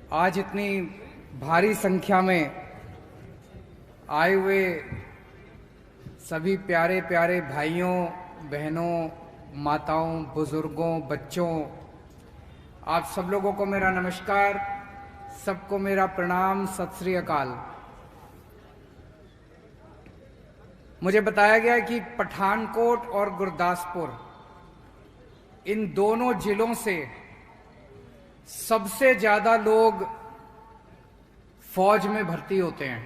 आज इतनी भारी संख्या में आए हुए सभी प्यारे प्यारे भाइयों, बहनों, माताओं, बुजुर्गों, बच्चों, आप सब लोगों को मेरा नमस्कार, सबको मेरा प्रणाम, सत श्री अकाल। मुझे बताया गया कि पठानकोट और गुरदासपुर इन दोनों जिलों से सबसे ज्यादा लोग फौज में भर्ती होते हैं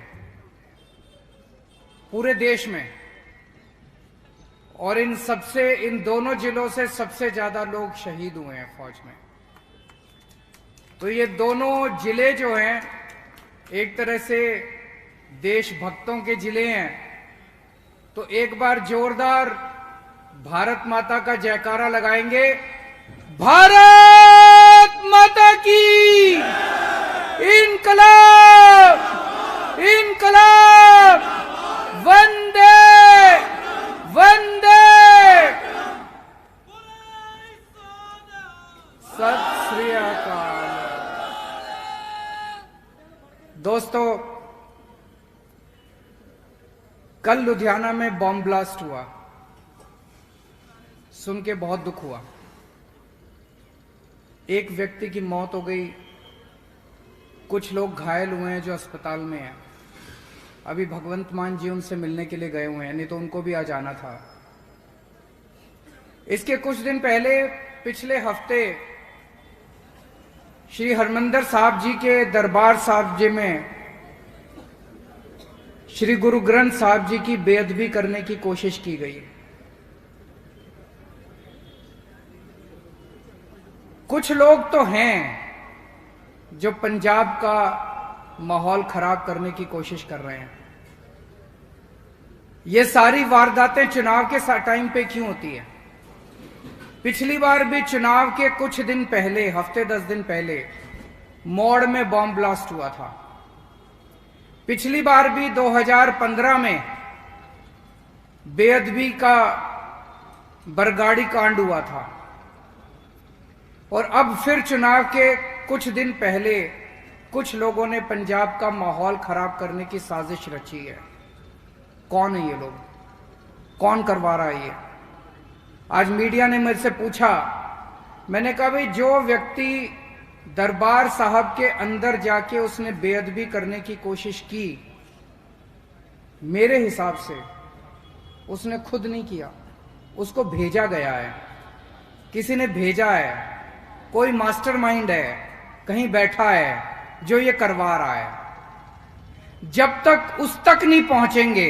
पूरे देश में, और इन दोनों जिलों से सबसे ज्यादा लोग शहीद हुए हैं फौज में। तो ये दोनों जिले जो हैं एक तरह से देशभक्तों के जिले हैं। तो एक बार जोरदार भारत माता का जयकारा लगाएंगे। भारत माता की इनकलाब, इनकलाब, वंदे वंदे। सत श्री अकाल। दोस्तों, कल लुधियाना में बॉम्ब ब्लास्ट हुआ, सुन के बहुत दुख हुआ। एक व्यक्ति की मौत हो गई, कुछ लोग घायल हुए हैं जो अस्पताल में हैं। अभी भगवंत मान जी उनसे मिलने के लिए गए हुए हैं, नहीं तो उनको भी आ जाना था। इसके कुछ दिन पहले, पिछले हफ्ते, श्री हरमंदिर साहब जी के दरबार साहब जी में श्री गुरु ग्रंथ साहब जी की बेअदबी करने की कोशिश की गई। कुछ लोग तो हैं जो पंजाब का माहौल खराब करने की कोशिश कर रहे हैं। ये सारी वारदातें चुनाव के टाइम पे क्यों होती है? पिछली बार भी चुनाव के कुछ दिन पहले, हफ्ते 10 दिन पहले, मौड़ में बॉम्ब ब्लास्ट हुआ था। पिछली बार भी 2015 में बेअदबी का बरगाड़ी कांड हुआ था, और अब फिर चुनाव के कुछ दिन पहले कुछ लोगों ने पंजाब का माहौल खराब करने की साजिश रची है। कौन है ये लोग? कौन करवा रहा है ये? आज मीडिया ने मेरे से पूछा, मैंने कहा भाई, जो व्यक्ति दरबार साहब के अंदर जाके उसने बेअदबी करने की कोशिश की, मेरे हिसाब से उसने खुद नहीं किया, उसको भेजा गया है, किसी ने भेजा है। कोई मास्टरमाइंड है, कहीं बैठा है जो ये करवा रहा है। जब तक उस तक नहीं पहुंचेंगे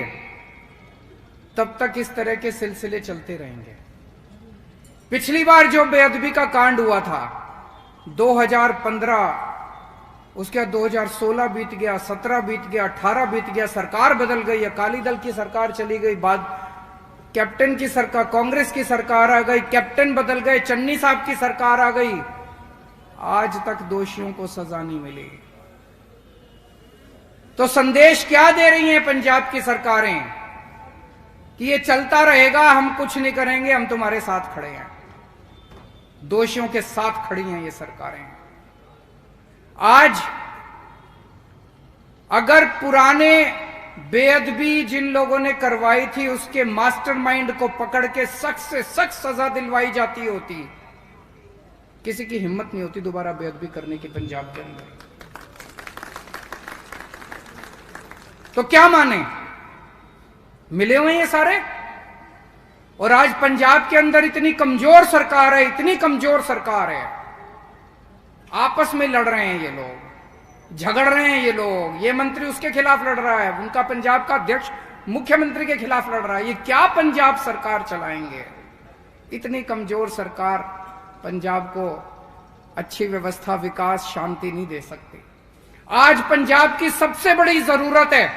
तब तक इस तरह के सिलसिले चलते रहेंगे। पिछली बार जो बेअदबी का कांड हुआ था 2015, उसके बाद 2016 बीत गया, 17 बीत गया, 18 बीत गया, सरकार बदल गई, अकाली दल की सरकार चली गई, बाद कैप्टन की सरकार, कांग्रेस की सरकार आ गई, कैप्टन बदल गए, चन्नी साहब की सरकार आ गई, आज तक दोषियों को सजा नहीं मिली। तो संदेश क्या दे रही हैं पंजाब की सरकारें कि ये चलता रहेगा, हम कुछ नहीं करेंगे, हम तुम्हारे साथ खड़े हैं। दोषियों के साथ खड़ी हैं ये सरकारें। आज अगर पुराने बेअदबी जिन लोगों ने करवाई थी उसके मास्टरमाइंड को पकड़ के सख्त से सख्त सजा दिलवाई जाती होती, किसी की हिम्मत नहीं होती दोबारा बेअदबी करने की पंजाब के अंदर। तो क्या माने? मिले हुए ये सारे। और आज पंजाब के अंदर इतनी कमजोर सरकार है, इतनी कमजोर सरकार है, आपस में लड़ रहे हैं ये लोग, झगड़ रहे हैं ये लोग। ये मंत्री उसके खिलाफ लड़ रहा है, उनका पंजाब का अध्यक्ष मुख्यमंत्री के खिलाफ लड़ रहा है। ये क्या पंजाब सरकार चलाएंगे? इतनी कमजोर सरकार पंजाब को अच्छी व्यवस्था, विकास, शांति नहीं दे सकती। आज पंजाब की सबसे बड़ी जरूरत है,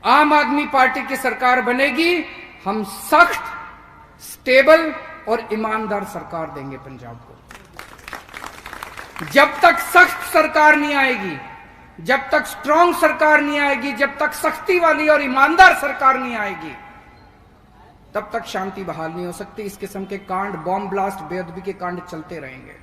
आम आदमी पार्टी की सरकार बनेगी, हम सख्त, स्टेबल और ईमानदार सरकार देंगे पंजाब को। जब तक सख्त सरकार नहीं आएगी, जब तक स्ट्रांग सरकार नहीं आएगी, जब तक सख्ती वाली और ईमानदार सरकार नहीं आएगी, तब तक शांति बहाल नहीं हो सकती। इस किस्म के कांड, बॉम्ब ब्लास्ट, बेअदबी के कांड चलते रहेंगे।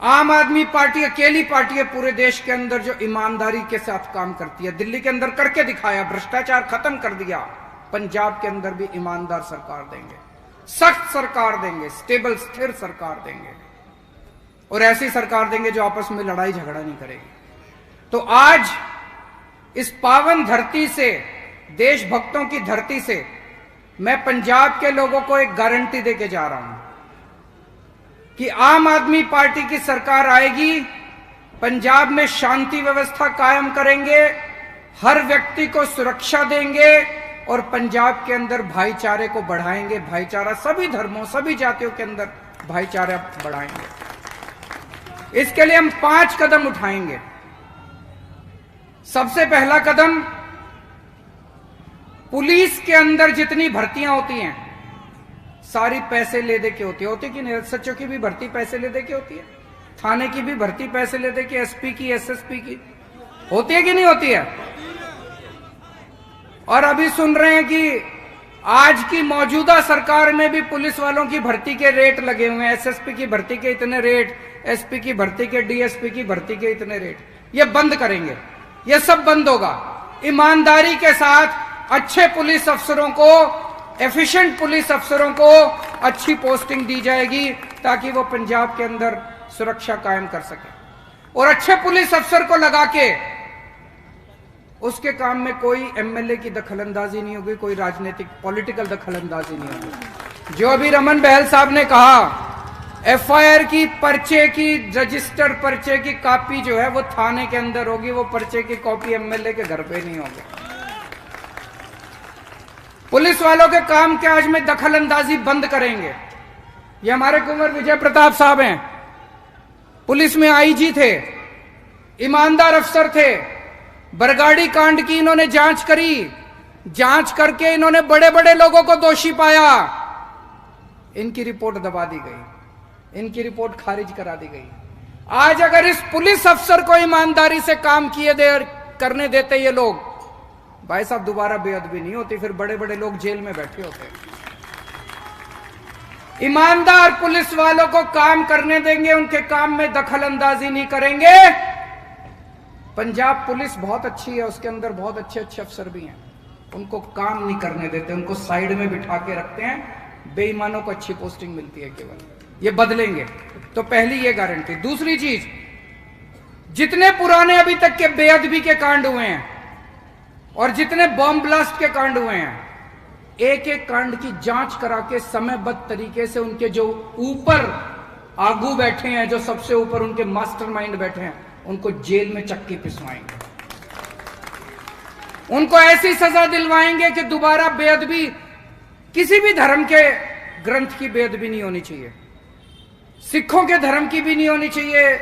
आम आदमी पार्टी अकेली पार्टी है पूरे देश के अंदर जो ईमानदारी के साथ काम करती है। दिल्ली के अंदर करके दिखाया, भ्रष्टाचार खत्म कर दिया। पंजाब के अंदर भी ईमानदार सरकार देंगे, सख्त सरकार देंगे, स्टेबल स्थिर सरकार देंगे, और ऐसी सरकार देंगे जो आपस में लड़ाई झगड़ा नहीं करेगी। तो आज इस पावन धरती से, देशभक्तों की धरती से, मैं पंजाब के लोगों को एक गारंटी देके जा रहा हूं कि आम आदमी पार्टी की सरकार आएगी, पंजाब में शांति व्यवस्था कायम करेंगे, हर व्यक्ति को सुरक्षा देंगे और पंजाब के अंदर भाईचारे को बढ़ाएंगे। भाईचारा सभी धर्मों, सभी जातियों के अंदर भाईचारा बढ़ाएंगे। इसके लिए हम 5 कदम उठाएंगे। सबसे पहला कदम, पुलिस के अंदर जितनी भर्तियां होती हैं सारी पैसे ले दे के होती है कि नहीं? सचो की भी भर्ती पैसे ले दे के होती है, थाने की भी भर्ती पैसे ले दे के, एसपी की, एसएसपी की होती है कि नहीं होती है? और अभी सुन रहे हैं कि आज की मौजूदा सरकार में भी पुलिस वालों की भर्ती के रेट लगे हुए हैं। एसएसपी की भर्ती के इतने रेट, एसपी की भर्ती के, डीएसपी की भर्ती के इतने रेट। ये बंद करेंगे, ये सब बंद होगा। ईमानदारी के साथ अच्छे पुलिस अफसरों को, एफिशिएंट पुलिस अफसरों को अच्छी पोस्टिंग दी जाएगी ताकि वो पंजाब के अंदर सुरक्षा कायम कर सके। और अच्छे पुलिस अफसर को लगा के उसके काम में कोई एमएलए की दखलंदाजी नहीं होगी, कोई राजनीतिक पॉलिटिकल दखलंदाजी नहीं होगी। जो अभी रमन बहल साहब ने कहा, एफआईआर की, पर्चे की, रजिस्टर्ड पर्चे की कॉपी जो है वो थाने के अंदर होगी, वो पर्चे की कॉपी एमएलए के घर पे नहीं होगी। पुलिस वालों के काम काज में दखल अंदाजी बंद करेंगे। ये हमारे कुंवर विजय प्रताप साहब हैं, पुलिस में आईजी थे, ईमानदार अफसर थे। बरगाड़ी कांड की इन्होंने जांच करी, जांच करके इन्होंने बड़े बड़े लोगों को दोषी पाया। इनकी रिपोर्ट दबा दी गई, इनकी रिपोर्ट खारिज करा दी गई। आज अगर इस पुलिस अफसर को ईमानदारी से काम करने देते ये लोग, भाई साहब दोबारा बेअदबी नहीं होती, फिर बड़े बड़े लोग जेल में बैठे होते। ईमानदार पुलिस वालों को काम करने देंगे, उनके काम में दखल अंदाजी नहीं करेंगे। पंजाब पुलिस बहुत अच्छी है, उसके अंदर बहुत अच्छे अच्छे अफसर भी हैं, उनको काम नहीं करने देते, उनको साइड में बिठा के रखते हैं। बेईमानों को अच्छी पोस्टिंग मिलती है केवल। ये बदलेंगे। तो पहली ये गारंटी। दूसरी चीज, जितने पुराने अभी तक के बेअदबी के कांड हुए हैं और जितने बॉम्ब ब्लास्ट के कांड हुए हैं, एक एक कांड की जांच करा के समयबद्ध तरीके से उनके जो ऊपर आगू बैठे हैं, जो सबसे ऊपर उनके मास्टरमाइंड बैठे हैं, उनको जेल में चक्की पिसवाएंगे। उनको ऐसी सजा दिलवाएंगे कि दोबारा बेअदबी, किसी भी धर्म के ग्रंथ की बेअदबी नहीं होनी चाहिए, सिखों के धर्म की भी नहीं होनी चाहिए,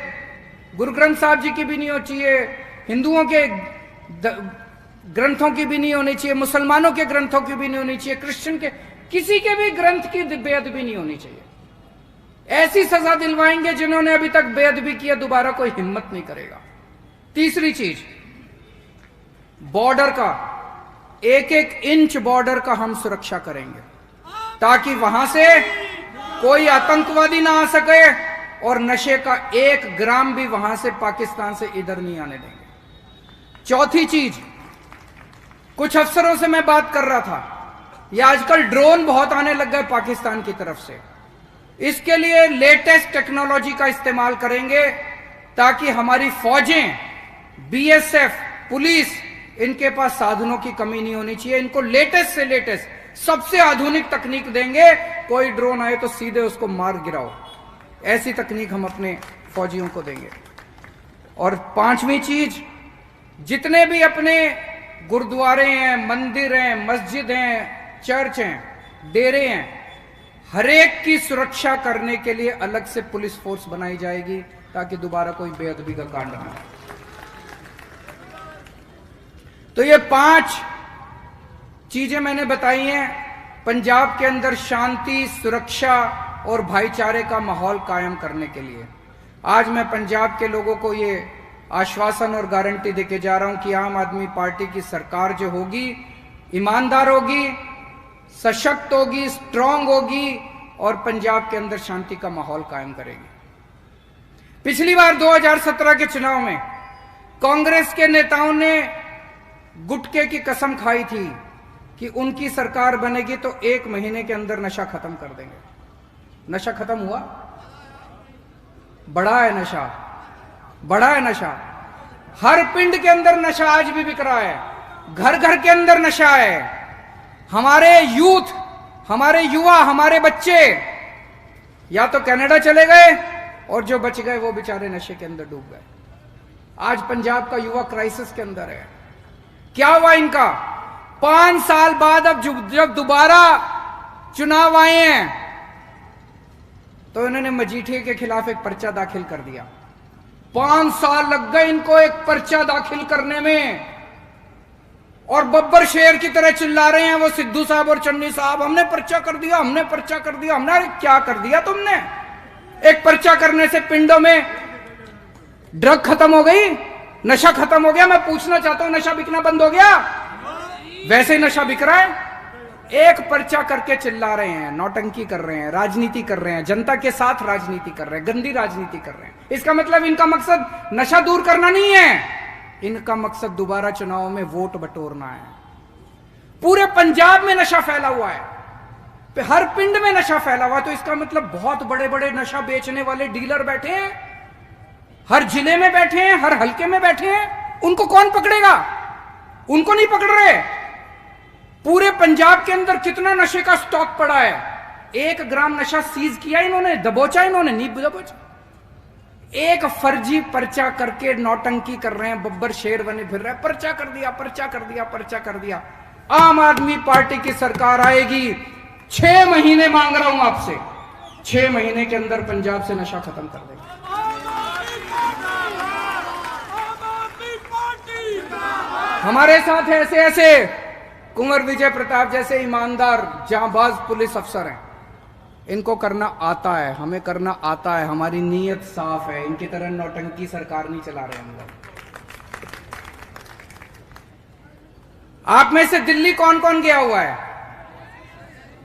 गुरु ग्रंथ साहब जी की भी नहीं होनी चाहिए, हिंदुओं के ग्रंथों की भी नहीं होनी चाहिए, मुसलमानों के ग्रंथों की भी नहीं होनी चाहिए, क्रिश्चियन के, किसी के भी ग्रंथ की बेअदबी नहीं होनी चाहिए। ऐसी सजा दिलवाएंगे जिन्होंने अभी तक बेअदबी किया दोबारा कोई हिम्मत नहीं करेगा। तीसरी चीज, बॉर्डर का, एक एक इंच बॉर्डर का हम सुरक्षा करेंगे ताकि वहां से कोई आतंकवादी ना आ सके और नशे का 1 ग्राम भी वहां से, पाकिस्तान से इधर नहीं आने देंगे। चौथी चीज, कुछ अफसरों से मैं बात कर रहा था, ये आजकल ड्रोन बहुत आने लग गए पाकिस्तान की तरफ से। इसके लिए लेटेस्ट टेक्नोलॉजी का इस्तेमाल करेंगे ताकि हमारी फौजें, बीएसएफ, पुलिस, इनके पास साधनों की कमी नहीं होनी चाहिए। इनको लेटेस्ट से लेटेस्ट सबसे आधुनिक तकनीक देंगे, कोई ड्रोन आए तो सीधे उसको मार गिराओ, ऐसी तकनीक हम अपने फौजियों को देंगे। और 5वीं चीज, जितने भी अपने गुरुद्वारे हैं, मंदिर हैं, मस्जिद हैं, चर्च हैं, डेरे हैं, हरेक की सुरक्षा करने के लिए अलग से पुलिस फोर्स बनाई जाएगी ताकि दोबारा कोई बेअदबी का कांड ना हो। तो ये 5 चीजें मैंने बताई हैं पंजाब के अंदर शांति, सुरक्षा और भाईचारे का माहौल कायम करने के लिए। आज मैं पंजाब के लोगों को ये आश्वासन और गारंटी देके जा रहा हूं कि आम आदमी पार्टी की सरकार जो होगी, ईमानदार होगी, सशक्त होगी, स्ट्रांग होगी और पंजाब के अंदर शांति का माहौल कायम करेगी। पिछली बार 2017 के चुनाव में कांग्रेस के नेताओं ने गुटखे की कसम खाई थी कि उनकी सरकार बनेगी तो 1 महीने के अंदर नशा खत्म कर देंगे। नशा खत्म हुआ? बढ़ा है नशा, बढ़ा है नशा। हर पिंड के अंदर नशा आज भी बिक रहा है, घर घर के अंदर नशा है। हमारे यूथ, हमारे युवा, हमारे बच्चे या तो कनाडा चले गए और जो बच गए वो बेचारे नशे के अंदर डूब गए। आज पंजाब का युवा क्राइसिस के अंदर है। क्या हुआ इनका? 5 साल बाद अब जब दोबारा चुनाव आए हैं तो इन्होंने मजीठिया के खिलाफ एक पर्चा दाखिल कर दिया। 5 साल लग गए इनको एक पर्चा दाखिल करने में, और बब्बर शेर की तरह चिल्ला रहे हैं वो सिद्धू साहब और चन्नी साहब, हमने पर्चा कर दिया, हमने पर्चा कर दिया। हमने, अरे क्या कर दिया तुमने? एक पर्चा करने से पिंडों में ड्रग खत्म हो गई, नशा खत्म हो गया? मैं पूछना चाहता हूं, नशा बिकना बंद हो गया? वैसे ही नशा बिक रहा है। एक पर्चा करके चिल्ला रहे हैं, नौटंकी कर रहे हैं, राजनीति कर रहे हैं, जनता के साथ राजनीति कर रहे हैं, गंदी राजनीति कर रहे हैं। इसका मतलब इनका मकसद नशा दूर करना नहीं है, इनका मकसद दोबारा चुनाव में वोट बटोरना है। पूरे पंजाब में नशा फैला हुआ है, हर पिंड में नशा फैला हुआ है। तो इसका मतलब बहुत बड़े बड़े नशा बेचने वाले डीलर बैठे हैं, हर जिले में बैठे हैं, हर हल्के में बैठे हैं। उनको कौन पकड़ेगा? उनको नहीं पकड़ रहे। पूरे पंजाब के अंदर कितना नशे का स्टॉक पड़ा है? 1 ग्राम नशा सीज किया इन्होंने? दबोचा इन्होंने? नहीं दबोचा। एक फर्जी पर्चा करके नौटंकी कर रहे हैं, बब्बर शेर बने फिर रहे हैं। पर्चा कर दिया, पर्चा कर दिया, पर्चा कर दिया। आम आदमी पार्टी की सरकार आएगी, 6 महीने मांग रहा हूं आपसे, 6 महीने के अंदर पंजाब से नशा खत्म कर देंगे। हमारे साथ ऐसे ऐसे कुंवर विजय प्रताप जैसे ईमानदार जांबाज पुलिस अफसर हैं, इनको करना आता है, हमें करना आता है, हमारी नीयत साफ है। इनकी तरह नौटंकी सरकार नहीं चला रहे हम लोग। आप में से दिल्ली कौन कौन गया हुआ है?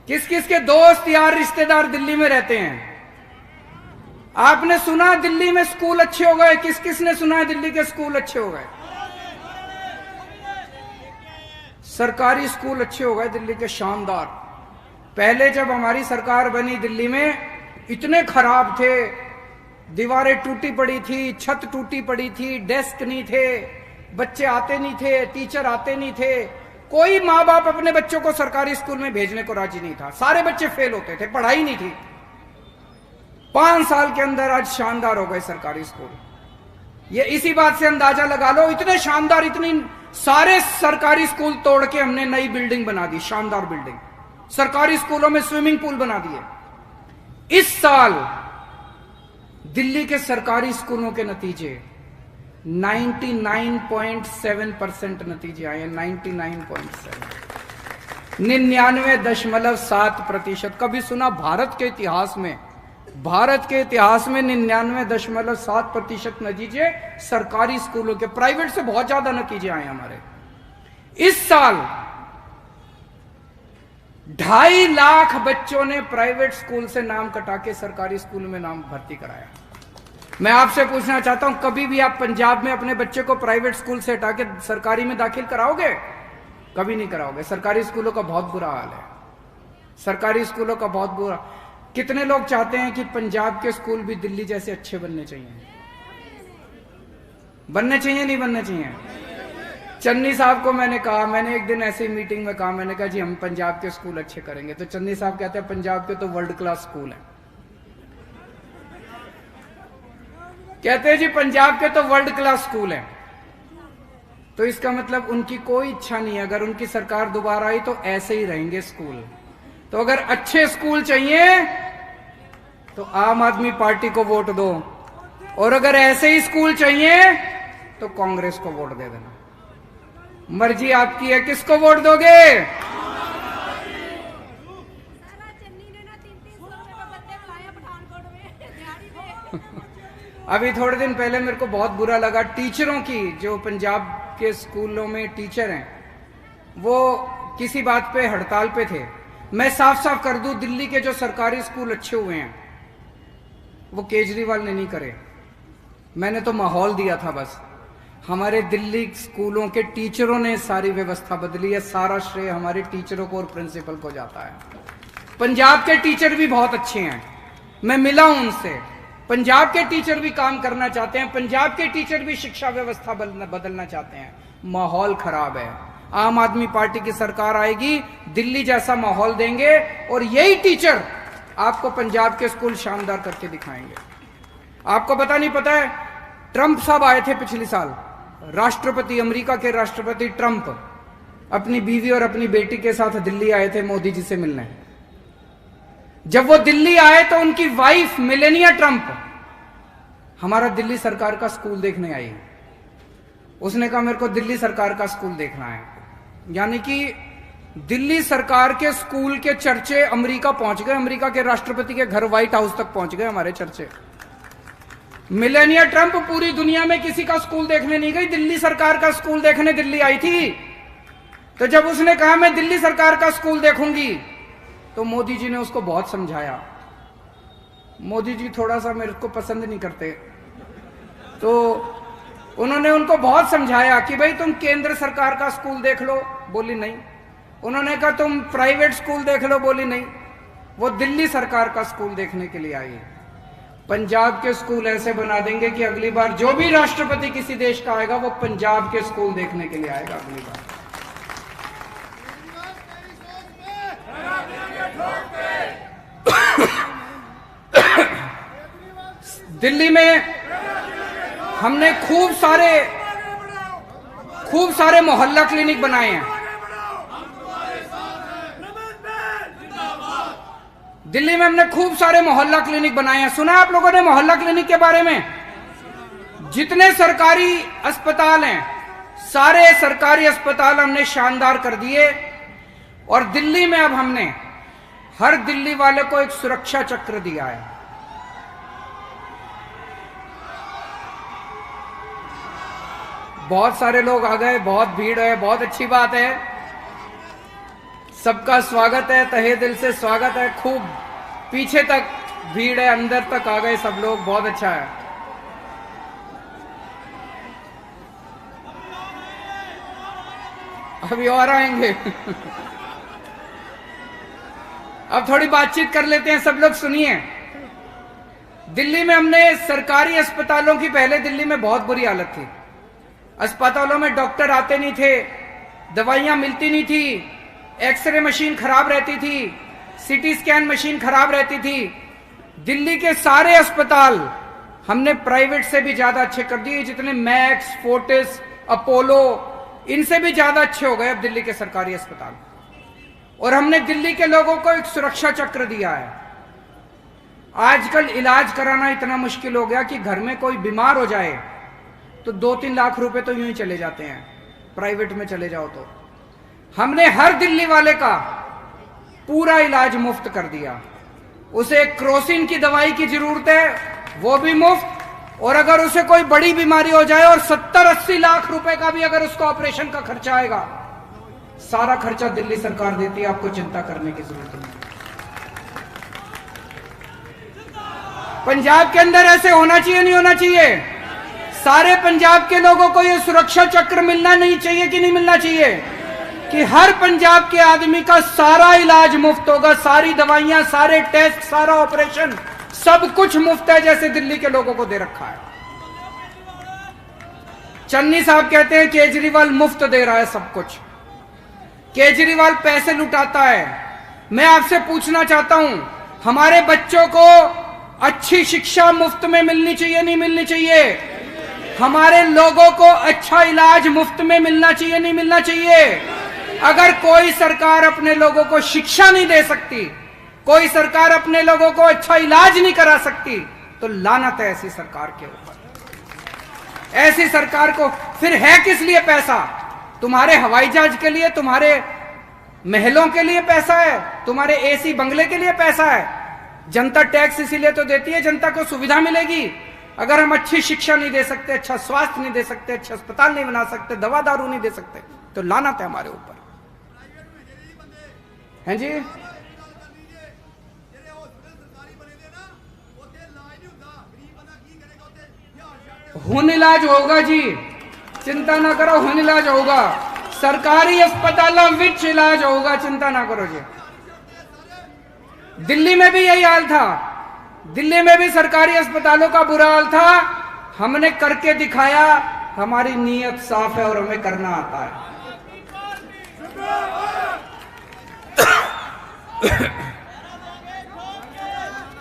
किस किस के दोस्त यार रिश्तेदार दिल्ली में रहते हैं? आपने सुना दिल्ली में स्कूल अच्छे हो गए? किस किस ने सुना है दिल्ली के स्कूल अच्छे हो गए? सरकारी स्कूल अच्छे हो गए दिल्ली के, शानदार। पहले जब हमारी सरकार बनी दिल्ली में इतने खराब थे, दीवारें टूटी पड़ी थी, छत टूटी पड़ी थी, डेस्क नहीं थे, बच्चे आते नहीं थे, टीचर आते नहीं थे। कोई माँ बाप अपने बच्चों को सरकारी स्कूल में भेजने को राजी नहीं था, सारे बच्चे फेल होते थे, पढ़ाई नहीं थी। 5 साल के अंदर आज शानदार हो गए सरकारी स्कूल। ये इसी बात से अंदाजा लगा लो, इतने शानदार, इतनी सारे सरकारी स्कूल तोड़ के हमने नई बिल्डिंग बना दी, शानदार बिल्डिंग। सरकारी स्कूलों में स्विमिंग पूल बना दिए। इस साल दिल्ली के सरकारी स्कूलों के नतीजे 99.7% नतीजे आए हैं। 99.7, 99.7%। कभी सुना भारत के इतिहास में, भारत के इतिहास में 99.7% नतीजे सरकारी स्कूलों के। प्राइवेट से बहुत ज्यादा नतीजे आए हमारे। इस साल 2.5 लाख बच्चों ने प्राइवेट स्कूल से नाम कटा के सरकारी स्कूल में नाम भर्ती कराया। मैं आपसे पूछना चाहता हूं, कभी भी आप पंजाब में अपने बच्चे को प्राइवेट स्कूल से हटा के सरकारी में दाखिल कराओगे? कभी नहीं कराओगे। सरकारी स्कूलों का बहुत बुरा हाल है, सरकारी स्कूलों का बहुत बुरा। कितने लोग चाहते हैं कि पंजाब के स्कूल भी दिल्ली जैसे अच्छे बनने चाहिए? बनने चाहिए, नहीं बनने चाहिए? चन्नी साहब को मैंने कहा, मैंने एक दिन ऐसे ही मीटिंग में कहा, मैंने कहा जी हम पंजाब के स्कूल अच्छे करेंगे। तो चन्नी साहब कहते हैं पंजाब के तो वर्ल्ड क्लास स्कूल है। कहते हैं जी पंजाब के तो वर्ल्ड क्लास स्कूल है। तो इसका मतलब उनकी कोई इच्छा नहीं है, अगर उनकी सरकार दोबारा आई तो ऐसे ही रहेंगे स्कूल। तो अगर अच्छे स्कूल चाहिए तो आम आदमी पार्टी को वोट दो, और अगर ऐसे ही स्कूल चाहिए तो कांग्रेस को वोट दे देना। मर्जी आपकी है, किसको वोट दोगे? अभी थोड़े दिन पहले मेरे को बहुत बुरा लगा, टीचरों की, जो पंजाब के स्कूलों में टीचर हैं, वो किसी बात पे हड़ताल पे थे। मैं साफ साफ कर दूं, दिल्ली के जो सरकारी स्कूल अच्छे हुए हैं वो केजरीवाल ने नहीं करे, मैंने तो माहौल दिया था बस। हमारे दिल्ली स्कूलों के टीचरों ने सारी व्यवस्था बदली है। सारा श्रेय हमारे टीचरों को और प्रिंसिपल को जाता है। पंजाब के टीचर भी बहुत अच्छे हैं, मैं मिला हूं उनसे। पंजाब के टीचर भी काम करना चाहते हैं, पंजाब के टीचर भी शिक्षा व्यवस्था बदलना चाहते हैं। माहौल खराब है। आम आदमी पार्टी की सरकार आएगी, दिल्ली जैसा माहौल देंगे और यही टीचर आपको पंजाब के स्कूल शानदार करके दिखाएंगे। आपको पता नहीं पता है, ट्रंप साहब आए थे पिछले साल, राष्ट्रपति, अमेरिका के राष्ट्रपति ट्रंप अपनी बीवी और अपनी बेटी के साथ दिल्ली आए थे मोदी जी से मिलने। जब वो दिल्ली आए तो उनकी वाइफ मेलेनिया ट्रंप हमारा दिल्ली सरकार का स्कूल देखने आई। उसने कहा मेरे को दिल्ली सरकार का स्कूल देखना है। यानी कि दिल्ली सरकार के स्कूल के चर्चे अमेरिका पहुंच गए, अमेरिका के राष्ट्रपति के घर व्हाइट हाउस तक पहुंच गए हमारे चर्चे। मेलेनिया ट्रंप पूरी दुनिया में किसी का स्कूल देखने नहीं गई, दिल्ली सरकार का स्कूल देखने दिल्ली आई थी। तो जब उसने कहा मैं दिल्ली सरकार का स्कूल देखूंगी, तो मोदी जी ने उसको बहुत समझाया। मोदी जी थोड़ा सा मेरे को पसंद नहीं करते, तो उन्होंने उनको बहुत समझाया कि भाई तुम केंद्र सरकार का स्कूल देख लो, बोली नहीं। उन्होंने कहा तुम प्राइवेट स्कूल देख लो, बोली नहीं। वो दिल्ली सरकार का स्कूल देखने के लिए आई। पंजाब के स्कूल ऐसे बना देंगे कि अगली बार जो भी राष्ट्रपति किसी देश का आएगा वो पंजाब के स्कूल देखने के लिए आएगा अगली बार। दिल्ली में हमने खूब सारे मोहल्ला क्लिनिक बनाए हैं। दिल्ली में हमने खूब सारे मोहल्ला क्लिनिक बनाए हैं। सुना आप लोगों ने मोहल्ला क्लिनिक के बारे में? जितने सरकारी अस्पताल हैं, सारे सरकारी अस्पताल हमने शानदार कर दिए। और दिल्ली में अब हमने हर दिल्ली वाले को एक सुरक्षा चक्र दिया है। बहुत सारे लोग आ गए, बहुत भीड़ है, बहुत अच्छी बात है। सबका स्वागत है, तहे दिल से स्वागत है। खूब पीछे तक भीड़ है, अंदर तक आ गए सब लोग, बहुत अच्छा है। अभी और आएंगे। अब थोड़ी बातचीत कर लेते हैं, सब लोग सुनिए। दिल्ली में हमने सरकारी अस्पतालों की, पहले दिल्ली में बहुत बुरी हालत थी। अस्पतालों में डॉक्टर आते नहीं थे, दवाइयां मिलती नहीं थी, एक्सरे मशीन खराब रहती थी, सीटी स्कैन मशीन खराब रहती थी। दिल्ली के सारे अस्पताल हमने प्राइवेट से भी ज्यादा अच्छे कर दिए। जितने मैक्स, फोर्टिस, अपोलो, इनसे भी ज्यादा अच्छे हो गए अब दिल्ली के सरकारी अस्पताल। और हमने दिल्ली के लोगों को एक सुरक्षा चक्र दिया है। आजकल इलाज कराना इतना मुश्किल हो गया कि घर में कोई बीमार हो जाए तो 2-3 लाख रुपए तो यूं ही चले जाते हैं, प्राइवेट में चले जाओ तो। हमने हर दिल्ली वाले का पूरा इलाज मुफ्त कर दिया। उसे क्रोसिन की दवाई की जरूरत है, वो भी मुफ्त। और अगर उसे कोई बड़ी बीमारी हो जाए और 70-80 लाख रुपए का भी अगर उसको ऑपरेशन का खर्चा आएगा, सारा खर्चा दिल्ली सरकार देती है, आपको चिंता करने की जरूरत नहीं। पंजाब के अंदर ऐसे होना चाहिए, नहीं होना चाहिए? सारे पंजाब के लोगों को यह सुरक्षा चक्र मिलना नहीं चाहिए कि नहीं मिलना चाहिए? कि हर पंजाब के आदमी का सारा इलाज मुफ्त होगा, सारी दवाइयां, सारे टेस्ट, सारा ऑपरेशन, सब कुछ मुफ्त है, जैसे दिल्ली के लोगों को दे रखा है। चन्नी साहब कहते हैं केजरीवाल मुफ्त दे रहा है सब कुछ, केजरीवाल पैसे लुटाता है। मैं आपसे पूछना चाहता हूं, हमारे बच्चों को अच्छी शिक्षा मुफ्त में मिलनी चाहिए, नहीं मिलनी चाहिए? हमारे लोगों को अच्छा इलाज मुफ्त में मिलना चाहिए, नहीं मिलना चाहिए? अगर कोई सरकार अपने लोगों को शिक्षा नहीं दे सकती, कोई सरकार अपने लोगों को अच्छा इलाज नहीं करा सकती, तो लानत है ऐसी सरकार के ऊपर। ऐसी सरकार को फिर है किस लिए पैसा? तुम्हारे हवाई जहाज के लिए, तुम्हारे महलों के लिए पैसा है, तुम्हारे एसी बंगले के लिए पैसा है। जनता टैक्स इसीलिए तो देती है, जनता को सुविधा मिलेगी। अगर हम अच्छी शिक्षा नहीं दे सकते, अच्छा स्वास्थ्य नहीं दे सकते, अच्छे अस्पताल नहीं बना सकते, दवा दारू नहीं दे सकते, तो लानत है हमारे ऊपर। हैं जी? हुन इलाज होगा जी, चिंता ना करो, हुन इलाज होगा। सरकारी अस्पतालों विच इलाज होगा, चिंता ना करो जी। दिल्ली में भी यही हाल था, दिल्ली में भी सरकारी अस्पतालों का बुरा हाल था। हमने करके दिखाया, हमारी नीयत साफ है और हमें करना आता है।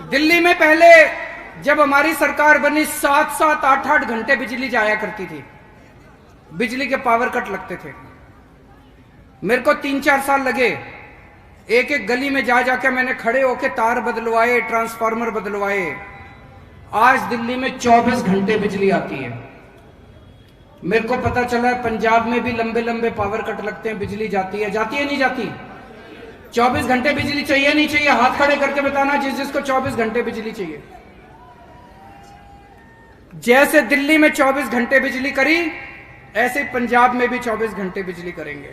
दिल्ली में पहले जब हमारी सरकार बनी 7-7, 8-8 घंटे बिजली जाया करती थी, बिजली के पावर कट लगते थे। मेरे को 3-4 साल लगे, एक एक गली में जा जाके मैंने खड़े होके तार बदलवाए, ट्रांसफार्मर बदलवाए। आज दिल्ली में 24 घंटे बिजली आती है। मेरे को पता चला है पंजाब में भी लंबे लंबे पावर कट लगते हैं, बिजली जाती है नहीं जाती? 24 घंटे बिजली चाहिए नहीं चाहिए? हाथ खड़े करके बताना जिसको 24 घंटे बिजली चाहिए। जैसे दिल्ली में 24 घंटे बिजली करी, ऐसे पंजाब में भी 24 घंटे बिजली करेंगे।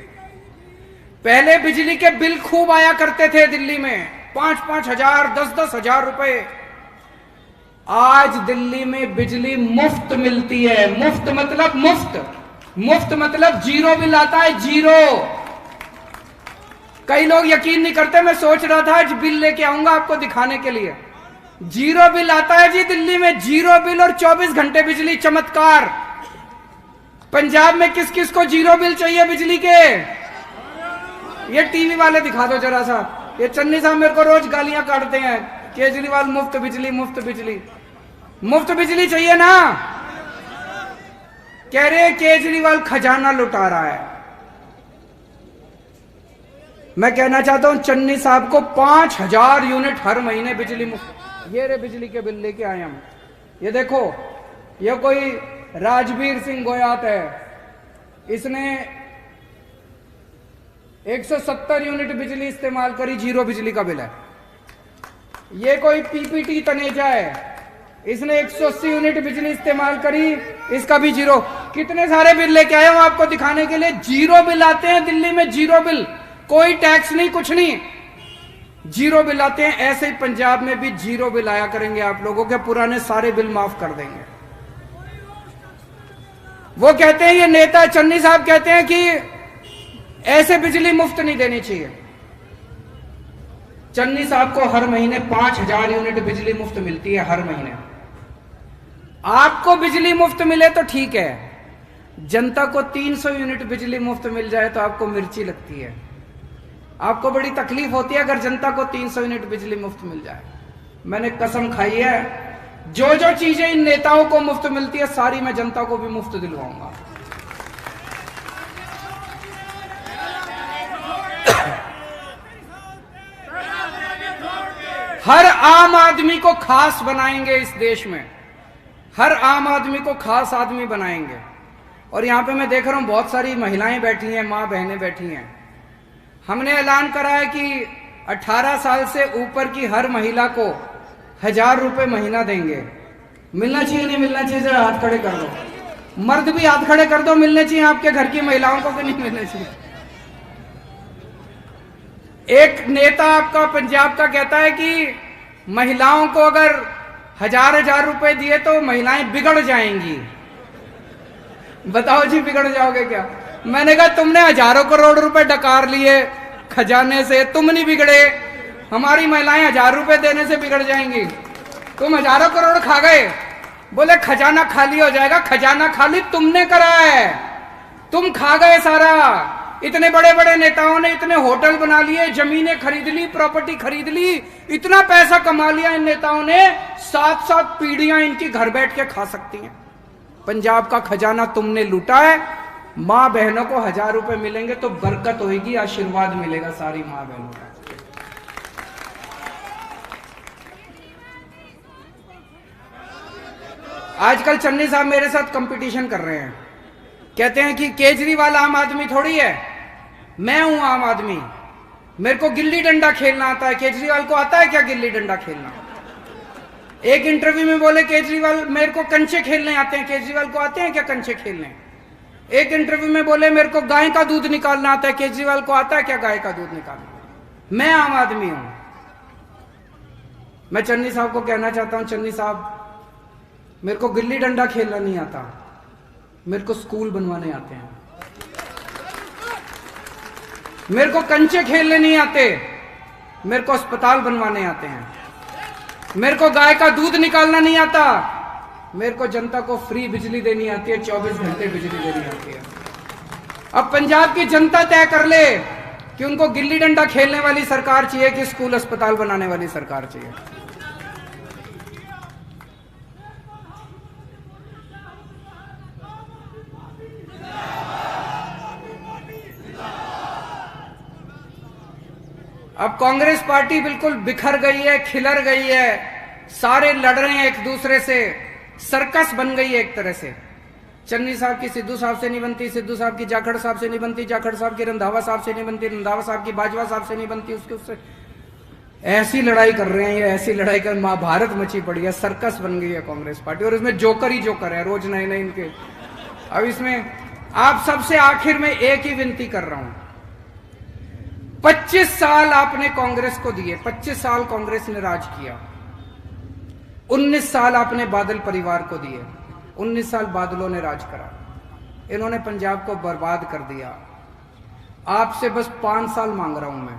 पहले बिजली के बिल खूब आया करते थे दिल्ली में, 5-5 हजार, 10-10 हजार रुपए। आज दिल्ली में बिजली मुफ्त मिलती है। मुफ्त मतलब मुफ्त, मुफ्त मतलब जीरो बिल आता है, जीरो। कई लोग यकीन नहीं करते, मैं सोच रहा था आज बिल लेके आऊंगा आपको दिखाने के लिए। जीरो बिल आता है जी दिल्ली में, जीरो बिल और 24 घंटे बिजली, चमत्कार। पंजाब में किस किस को जीरो बिल चाहिए बिजली के? ये टीवी वाले दिखा दो जरा सा। ये चन्नी साहब मेरे को रोज गालियां काटते हैं, केजरीवाल मुफ्त बिजली, मुफ्त बिजली। मुफ्त बिजली चाहिए ना? कह रहे केजरीवाल खजाना लुटा रहा है। मैं कहना चाहता हूं चन्नी साहब को 5000 यूनिट हर महीने बिजली मुफ्त। ये रे बिजली के बिल लेके आए हम। ये देखो, ये कोई राजवीर सिंह गोयात है, इसने 170 यूनिट बिजली इस्तेमाल करी, जीरो बिजली का बिल है। ये कोई पीपीटी तनेजा है, इसने 180 यूनिट बिजली इस्तेमाल करी, इसका भी जीरो। कितने सारे बिल लेके आए हूं आपको दिखाने के लिए। जीरो बिल आते हैं दिल्ली में, जीरो बिल, कोई टैक्स नहीं, कुछ नहीं, जीरो बिल आते हैं। ऐसे ही पंजाब में भी जीरो बिल आया करेंगे, आप लोगों के पुराने सारे बिल माफ कर देंगे। वो कहते हैं, ये नेता चन्नी साहब कहते हैं कि ऐसे बिजली मुफ्त नहीं देनी चाहिए। चन्नी साहब को हर महीने 5000 यूनिट बिजली मुफ्त मिलती है, हर महीने। आपको बिजली मुफ्त मिले तो ठीक है, जनता को 300 यूनिट बिजली मुफ्त मिल जाए तो आपको मिर्ची लगती है, आपको बड़ी तकलीफ होती है अगर जनता को 300 यूनिट बिजली मुफ्त मिल जाए। मैंने कसम खाई है, जो जो चीजें इन नेताओं को मुफ्त मिलती है सारी मैं जनता को भी मुफ्त दिलवाऊंगा। हर आम आदमी को खास बनाएंगे इस देश में, हर आम आदमी को खास आदमी बनाएंगे। और यहां पे मैं देख रहा हूं बहुत सारी महिलाएं बैठी हैं, मां बहनें बैठी हैं। हमने ऐलान करा है कि 18 साल से ऊपर की हर महिला को 1000 रुपए महीना देंगे। मिलना चाहिए नहीं मिलना चाहिए? जरा हाथ खड़े कर दो। मर्द भी हाथ खड़े कर दो, मिलने चाहिए आपके घर की महिलाओं को कि नहीं मिलने चाहिए? एक नेता आपका पंजाब का कहता है कि महिलाओं को अगर 1000 रुपए दिए तो महिलाएं बिगड़ जाएंगी। बताओ जी, बिगड़ जाओगे क्या? मैंने कहा तुमने हजारों करोड़ रुपए डकार लिए खजाने से, तुम नहीं बिगड़े, हमारी महिलाएं 1000 रुपए देने से बिगड़ जाएंगी। तुम हजारों करोड़ खा गए, बोले खजाना खाली हो जाएगा। खजाना खाली तुमने करा है, तुम खा गए सारा। इतने बड़े बड़े नेताओं ने इतने होटल बना लिए, जमीनें खरीद ली, प्रॉपर्टी खरीद ली, इतना पैसा कमा लिया इन नेताओं ने, 7-7 पीढ़ियां इनकी घर बैठ के खा सकती हैं। पंजाब का खजाना तुमने लूटा है। मां बहनों को 1000 रुपए मिलेंगे तो बरकत होगी, आशीर्वाद मिलेगा सारी मां बहनों का। आजकल चन्नी साहब मेरे साथ कंपटीशन कर रहे हैं, कहते हैं कि केजरीवाल आम आदमी थोड़ी है, मैं हूं आम आदमी, मेरे को गिल्ली डंडा खेलना आता है। केजरीवाल को आता है क्या गिल्ली डंडा खेलना? एक इंटरव्यू में बोले केजरीवाल मेरे को कंचे खेलने आते हैं। केजरीवाल को आते हैं क्या कंचे खेलने? एक इंटरव्यू में बोले मेरे को गाय का दूध निकालना आता है। केजरीवाल को आता है क्या गाय का दूध निकालना? मैं आम आदमी हूं। मैं चन्नी साहब को कहना चाहता हूं, चन्नी साहब मेरे को गिल्ली डंडा खेलना नहीं आता, मेरे को स्कूल बनवाने आते हैं। मेरे को कंचे खेलने नहीं आते, मेरे को अस्पताल बनवाने आते हैं। मेरे को गाय का दूध निकालना नहीं आता, मेरे को जनता को फ्री बिजली देनी आती है, 24 घंटे बिजली देनी आती है। अब पंजाब की जनता तय कर ले कि उनको गिल्ली डंडा खेलने वाली सरकार चाहिए कि स्कूल अस्पताल बनाने वाली सरकार चाहिए। अब कांग्रेस पार्टी बिल्कुल बिखर गई है, खिलर गई है, सारे लड़ रहे हैं एक दूसरे से, सर्कस बन गई है एक तरह से। चन्नी साहब की सिद्धू साहब से नहीं बनती, सिद्धू साहब की जाखड़ साहब से नहीं बनती, जाखड़ साहब की रंधावा साहब से नहीं बनती, रंधावा साहब की बाजवा साहब से नहीं बनती, उससे ऐसी लड़ाई कर रहे हैं ये, ऐसी लड़ाई कर महाभारत मची पड़ी है, सर्कस बन गई है कांग्रेस पार्टी। और इसमें जोकर ही जोकर है, रोज नए नए इनके। अब इसमें आप सबसे आखिर में एक ही विनती कर रहा हूं, 25 साल आपने कांग्रेस को दिए, 25 साल कांग्रेस ने राज किया, 19 साल आपने बादल परिवार को दिए, 19 साल बादलों ने राज करा, इन्होंने पंजाब को बर्बाद कर दिया। आपसे बस 5 साल मांग रहा हूं मैं,